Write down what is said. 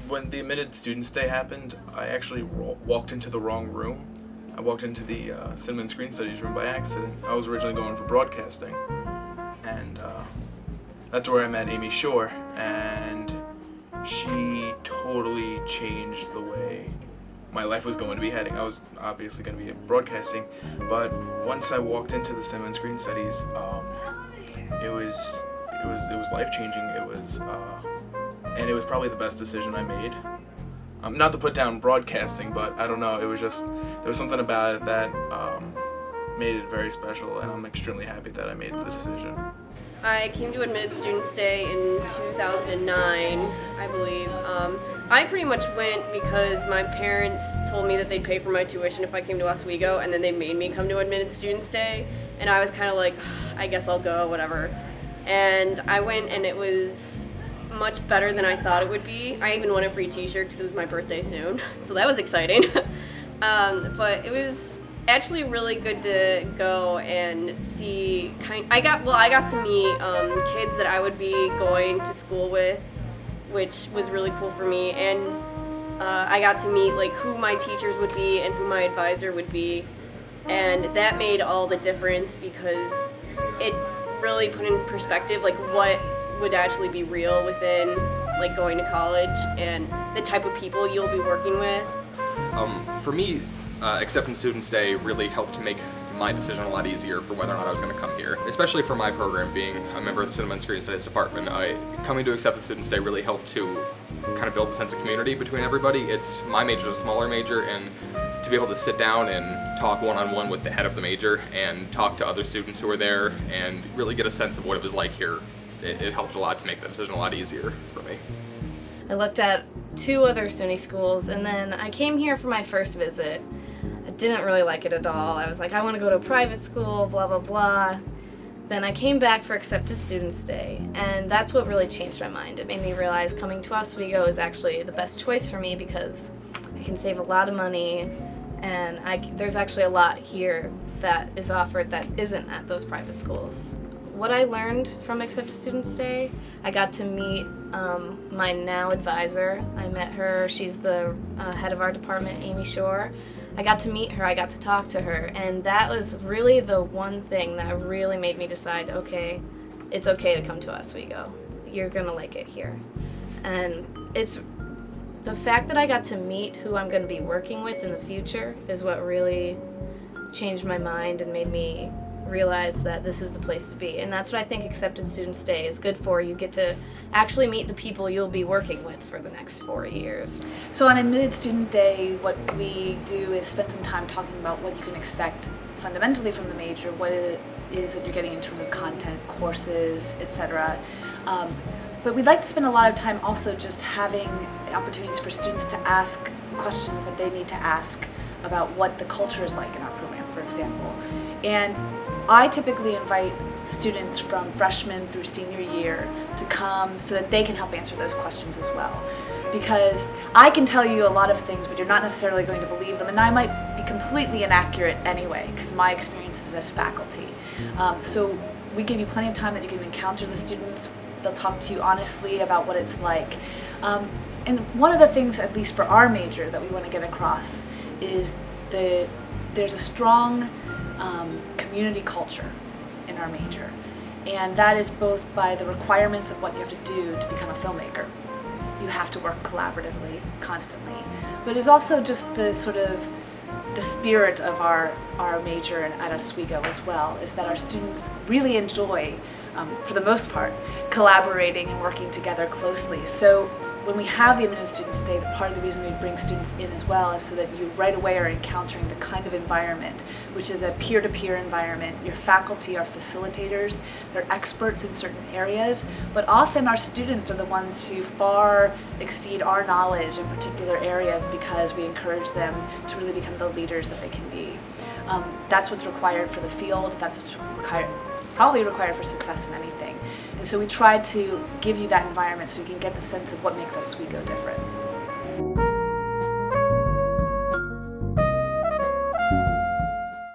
when the admitted students day happened, I actually walked into the wrong room. I walked into the cinema and screen studies room by accident. I was originally going for broadcasting, and that's where I met Amy Shore, and she totally changed the way my life was going to be heading. I was obviously going to be broadcasting, but once I walked into the cinema and screen studies, it was life changing. And it was probably the best decision I made. Not to put down broadcasting, but I don't know. It was just there was something about it that made it very special, and I'm extremely happy that I made the decision. I came to Admitted Students Day in 2009, I believe. I pretty much went because my parents told me that they'd pay for my tuition if I came to Oswego, and then they made me come to Admitted Students Day, and I was kind of like, I guess I'll go, whatever. And I went, and it was much better than I thought it would be. I even won a free t-shirt because it was my birthday soon, so that was exciting. But it was actually really good to go and see. I got to meet kids that I would be going to school with, which was really cool for me, and I got to meet like who my teachers would be and who my advisor would be, and that made all the difference because it really put in perspective like what would actually be real within like going to college and the type of people you'll be working with. For me, Acceptance Students Day really helped to make my decision a lot easier for whether or not I was going to come here, especially for my program being a member of the Cinema and Screen Studies department. Coming to Acceptance Students Day really helped to kind of build a sense of community between everybody. My major is a smaller major, and to be able to sit down and talk one-on-one with the head of the major and talk to other students who are there and really get a sense of what it was like here, it helped a lot to make the decision a lot easier for me. I looked at 2 other SUNY schools, and then I came here for my first visit. I didn't really like it at all. I was like, I want to go to a private school, blah, blah, blah. Then I came back for Accepted Students Day, and that's what really changed my mind. It made me realize coming to Oswego is actually the best choice for me because I can save a lot of money, and there's actually a lot here that is offered that isn't at those private schools. What I learned from Accepted Students Day, I got to meet my now advisor. I met her. She's the head of our department, Amy Shore. I got to meet her. I got to talk to her. And that was really the one thing that really made me decide, okay, it's okay to come to Oswego. You're going to like it here. And it's the fact that I got to meet who I'm going to be working with in the future is what really changed my mind and made me realize that this is the place to be. And that's what I think Accepted Students Day is good for. You get to actually meet the people you'll be working with for the next 4 years. So on Admitted Student Day, what we do is spend some time talking about what you can expect fundamentally from the major, what it is that you're getting in terms of content, courses, etc. But we'd like to spend a lot of time also just having opportunities for students to ask questions that they need to ask about what the culture is like in our program, for example. And I typically invite students from freshman through senior year to come so that they can help answer those questions as well. Because I can tell you a lot of things, but you're not necessarily going to believe them, and I might be completely inaccurate anyway, because my experiences as faculty. So we give you plenty of time that you can encounter the students. They'll talk to you honestly about what it's like. And one of the things, at least for our major, that we want to get across is there's a strong community culture in our major, and that is both by the requirements of what you have to do to become a filmmaker. You have to work collaboratively, constantly, but it's also just the sort of the spirit of our major at Oswego as well, is that our students really enjoy, for the most part, collaborating and working together closely. So when we have the Admitted Students Day, part of the reason we bring students in as well is so that you right away are encountering the kind of environment, which is a peer-to-peer environment. Your faculty are facilitators, they're experts in certain areas, but often our students are the ones who far exceed our knowledge in particular areas because we encourage them to really become the leaders that they can be. That's what's required for the field, that's what's probably required for success in anything. And so we try to give you that environment so you can get the sense of what makes Oswego different.